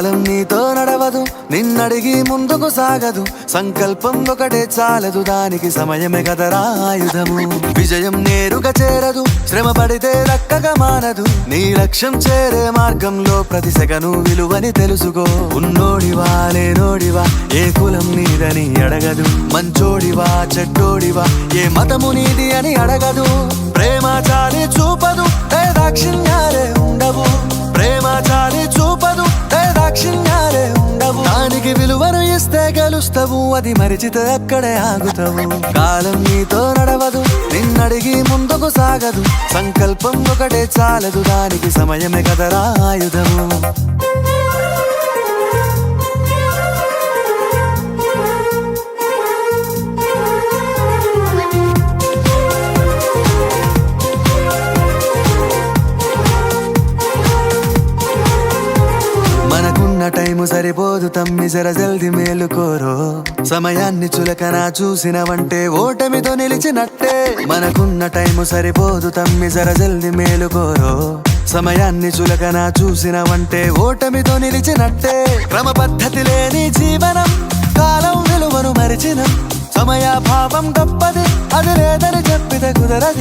కాలం నీతో నడవదు, నిన్నడిగి ముందుకు సాగదు. సంకల్పం ఒకటే చాలదు, దానికి సమయమే కదరా ఆయుధము. విజయం నేరుగా చేరదు, శ్రమ పడితే దక్కగా మానదు. నీ లక్ష్యం చేరే మార్గంలో ప్రతి సెకను విలువని తెలుసుకో. ఉన్నోడివా లేనోడివా, ఏ కులం నీదని అడగదు. మంచోడివా చెడ్డోడివా, ఏ మతము నీది అని అడగదు. ప్రేమ చాలి చూపదు, దాక్షిణ్యాలే ఉండవు. ప్రేమ చాలి చూపదు, దాక్షిణ్యాలే ఉండవు. దానికి విలువను ఇస్తే గెలుస్తావు, అది మరిచితే అక్కడే ఆగుతావు. కాలం నీతో నడవదు, నిన్నడిగి ముందుకు సాగదు. సంకల్పం ఒకటే చాలదు, దానికి సమయమే కదరా ఆయుధము. మనకున్న టైము సరిపోదు తమ్మి, జర జల్ది మేలుకోరో. సమయాన్ని చులకన చూసినవంటే ఓటమితో నిలిచినట్టే. మనకున్న టైము సరిపోదు తమ్మి, జర జల్ది మేలుకోరో. సమయాన్ని చులకన చూసినవంటే ఓటమితో నిలిచినట్టే. క్రమ పద్ధతి లేని జీవనం, కాలం విలువను మరిచిన. సమయాభావం గొప్పది, అది లేదని చెప్పితే కుదరది.